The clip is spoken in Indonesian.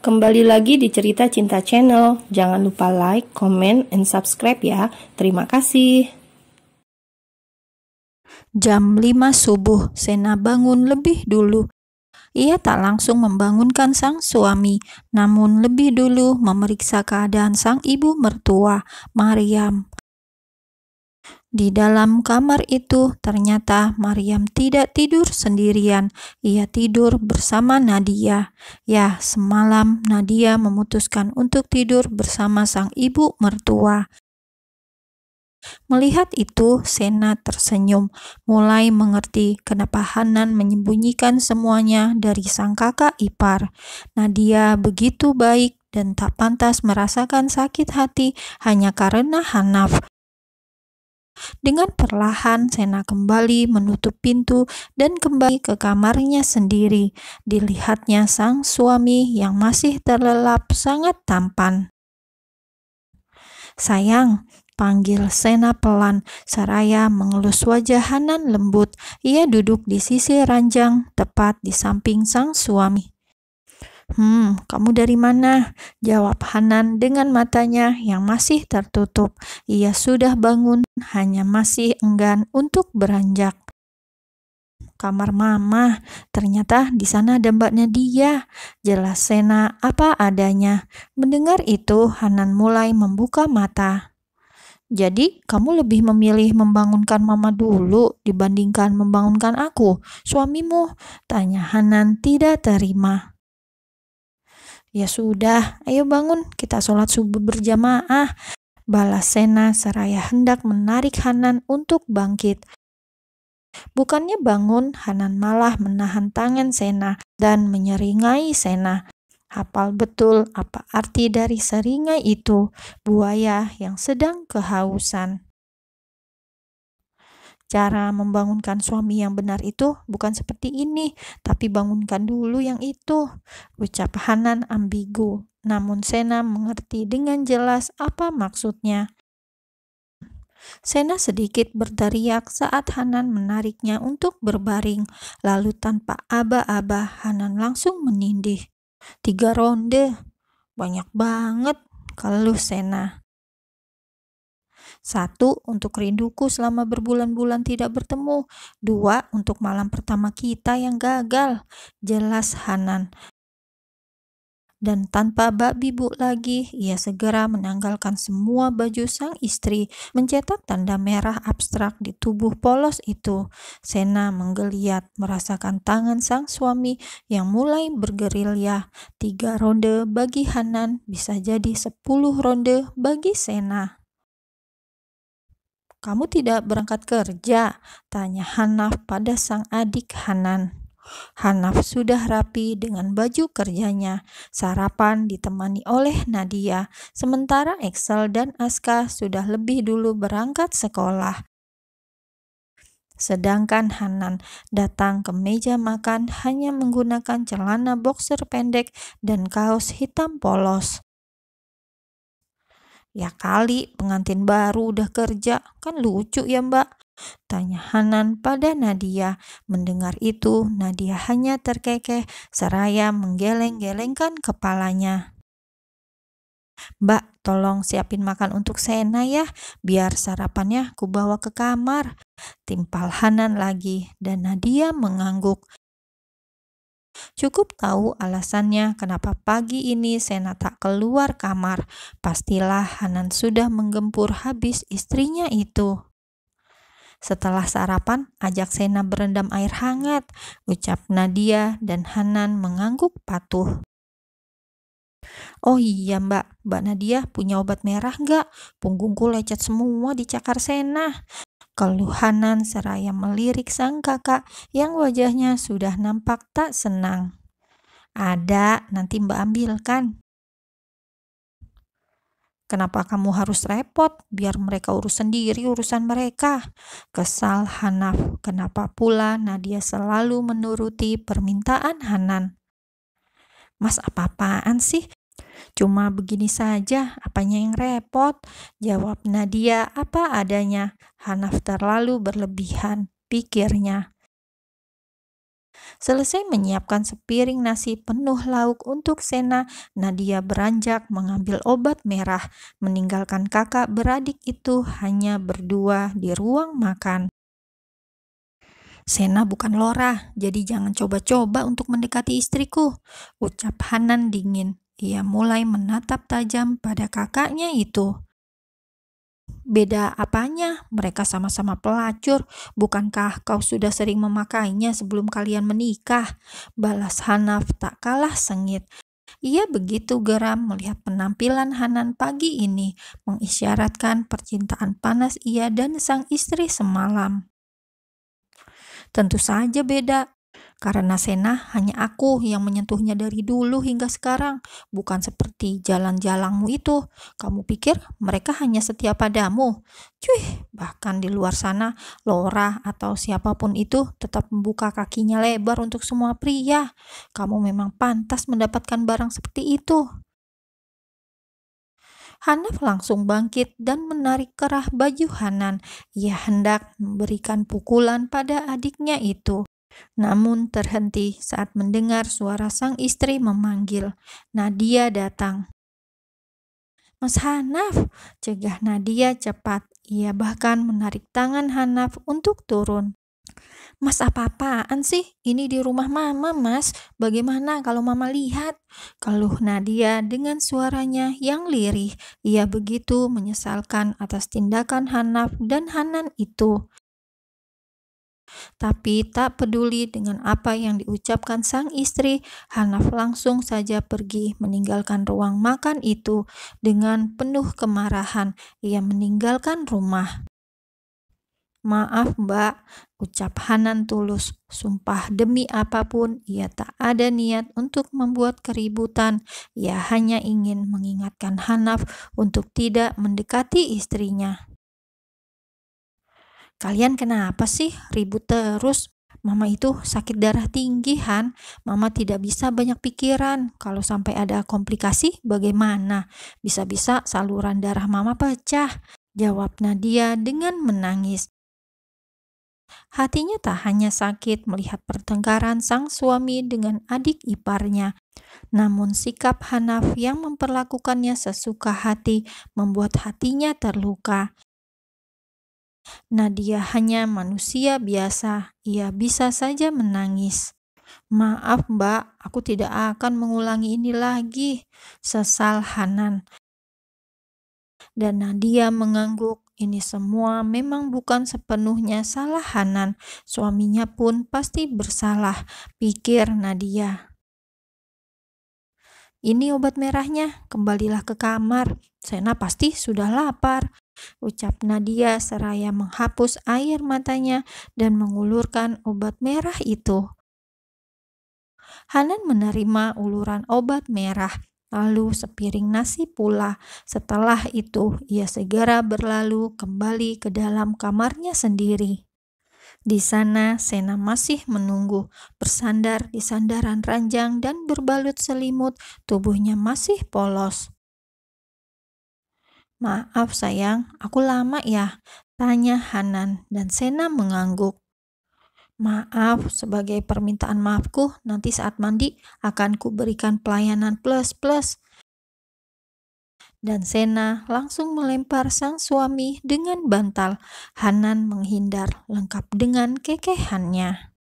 Kembali lagi di Cerita Cinta Channel. Jangan lupa like, comment, and subscribe ya. Terima kasih. Jam 5 subuh, Sena bangun lebih dulu. Ia tak langsung membangunkan sang suami, namun lebih dulu memeriksa keadaan sang ibu mertua, Maryam. Di dalam kamar itu, ternyata Maryam tidak tidur sendirian. Ia tidur bersama Nadia. Ya, semalam Nadia memutuskan untuk tidur bersama sang ibu mertua. Melihat itu, Sena tersenyum, mulai mengerti kenapa Hanan menyembunyikan semuanya dari sang kakak ipar. Nadia begitu baik dan tak pantas merasakan sakit hati hanya karena Hanaf. Dengan perlahan, Sena kembali menutup pintu dan kembali ke kamarnya sendiri. Dilihatnya sang suami yang masih terlelap sangat tampan. "Sayang," panggil Sena pelan, seraya mengelus wajah Hanan lembut. Ia duduk di sisi ranjang, tepat di samping sang suami. Kamu dari mana?" jawab Hanan dengan matanya yang masih tertutup. Ia sudah bangun, hanya masih enggan untuk beranjak. "Kamar Mama, ternyata di sana ada Mbak Nadia," jelas Sena apa adanya. Mendengar itu, Hanan mulai membuka mata. "Jadi, kamu lebih memilih membangunkan Mama dulu dibandingkan membangunkan aku, suamimu?" tanya Hanan tidak terima. "Ya sudah, ayo bangun, kita sholat subuh berjamaah," balas Sena seraya hendak menarik Hanan untuk bangkit. Bukannya bangun, Hanan malah menahan tangan Sena dan menyeringai Sena. Hafal betul apa arti dari seringai itu, buaya yang sedang kehausan. "Cara membangunkan suami yang benar itu bukan seperti ini, tapi bangunkan dulu yang itu," ucap Hanan ambigu. Namun Sena mengerti dengan jelas apa maksudnya. Sena sedikit berteriak saat Hanan menariknya untuk berbaring. Lalu tanpa aba-aba, Hanan langsung menindih. 3 ronde, banyak banget, keluh Sena. 1 untuk rinduku selama berbulan-bulan tidak bertemu. 2 untuk malam pertama kita yang gagal, jelas Hanan. Dan tanpa bak bibuk lagi, ia segera menanggalkan semua baju sang istri, mencetak tanda merah abstrak di tubuh polos itu. Sena menggeliat merasakan tangan sang suami yang mulai bergerilya. 3 ronde bagi Hanan bisa jadi 10 ronde bagi Sena. "Kamu tidak berangkat kerja?" tanya Hanaf pada sang adik Hanan. Hanaf sudah rapi dengan baju kerjanya. Sarapan ditemani oleh Nadia, sementara Excel dan Aska sudah lebih dulu berangkat sekolah. Sedangkan Hanan datang ke meja makan hanya menggunakan celana boxer pendek dan kaos hitam polos. "Ya kali, pengantin baru udah kerja, kan lucu ya Mbak?" tanya Hanan pada Nadia. Mendengar itu, Nadia hanya terkekeh seraya menggeleng-gelengkan kepalanya. "Mbak, tolong siapin makan untuk Sena ya, biar sarapannya ku bawa ke kamar," timpal Hanan lagi, dan Nadia mengangguk. Cukup tahu alasannya kenapa pagi ini Sena tak keluar kamar. Pastilah Hanan sudah menggempur habis istrinya itu. "Setelah sarapan, ajak Sena berendam air hangat," ucap Nadia, dan Hanan mengangguk patuh. "Oh iya Mbak Nadia punya obat merah nggak? Punggungku lecet semua dicakar Sena," keluh Hanan seraya melirik sang kakak yang wajahnya sudah nampak tak senang. "Ada, nanti Mbak ambilkan." "Kenapa kamu harus repot? Biar mereka urus sendiri urusan mereka," kesal Hanaf. Kenapa pula Nadia selalu menuruti permintaan Hanan? "Mas apa-apaan sih? Cuma begini saja, apanya yang repot?" jawab Nadia apa adanya. Hanaf terlalu berlebihan, pikirnya. Selesai menyiapkan sepiring nasi penuh lauk untuk Sena, Nadia beranjak mengambil obat merah, meninggalkan kakak beradik itu hanya berdua di ruang makan. "Sena bukan Lora, jadi jangan coba-coba untuk mendekati istriku," ucap Hanan dingin. Ia mulai menatap tajam pada kakaknya itu. "Beda apanya? Mereka sama-sama pelacur. Bukankah kau sudah sering memakainya sebelum kalian menikah?" balas Hanaf tak kalah sengit. Ia begitu geram melihat penampilan Hanan pagi ini, mengisyaratkan percintaan panas ia dan sang istri semalam. "Tentu saja beda. Karena Sena hanya aku yang menyentuhnya dari dulu hingga sekarang, bukan seperti jalan-jalangmu itu. Kamu pikir mereka hanya setia padamu? Cuih, bahkan di luar sana, Lora atau siapapun itu tetap membuka kakinya lebar untuk semua pria. Kamu memang pantas mendapatkan barang seperti itu." Hanaf langsung bangkit dan menarik kerah baju Hanan. Ia hendak memberikan pukulan pada adiknya itu. Namun terhenti saat mendengar suara sang istri memanggil. Nadia datang. "Mas Hanaf," cegah Nadia cepat. Ia bahkan menarik tangan Hanaf untuk turun. "Mas, apa-apaan sih? Ini di rumah Mama, Mas. Bagaimana kalau Mama lihat?" keluh Nadia dengan suaranya yang lirih. Ia begitu menyesalkan atas tindakan Hanaf dan Hanan itu. Tapi tak peduli dengan apa yang diucapkan sang istri, Hanaf langsung saja pergi meninggalkan ruang makan itu dengan penuh kemarahan. Ia meninggalkan rumah. "Maaf, Mbak," ucap Hanan tulus. Sumpah demi apapun, ia tak ada niat untuk membuat keributan. Ia hanya ingin mengingatkan Hanaf untuk tidak mendekati istrinya. "Kalian kenapa sih ribut terus? Mama itu sakit darah tinggi, Han. Mama tidak bisa banyak pikiran. Kalau sampai ada komplikasi, bagaimana? Bisa-bisa saluran darah Mama pecah," jawab Nadia dengan menangis. Hatinya tak hanya sakit melihat pertengkaran sang suami dengan adik iparnya, namun sikap Hanaf yang memperlakukannya sesuka hati membuat hatinya terluka. Nadia hanya manusia biasa, ia bisa saja menangis. "Maaf, Mbak, aku tidak akan mengulangi ini lagi," sesal Hanan. Dan Nadia mengangguk. Ini semua memang bukan sepenuhnya salah Hanan. Suaminya pun pasti bersalah, pikir Nadia. "Ini obat merahnya, kembalilah ke kamar. Sena pasti sudah lapar," ucap Nadia seraya menghapus air matanya dan mengulurkan obat merah itu. Hanan menerima uluran obat merah, lalu sepiring nasi pula. Setelah itu, ia segera berlalu kembali ke dalam kamarnya sendiri. Di sana, Sena masih menunggu, bersandar di sandaran ranjang dan berbalut selimut, tubuhnya masih polos. "Maaf sayang, aku lama ya?" tanya Hanan, dan Sena mengangguk. "Maaf, sebagai permintaan maafku, nanti saat mandi akan kuberikan pelayanan plus-plus." Dan Sena langsung melempar sang suami dengan bantal. Hanan menghindar, lengkap dengan kekehannya.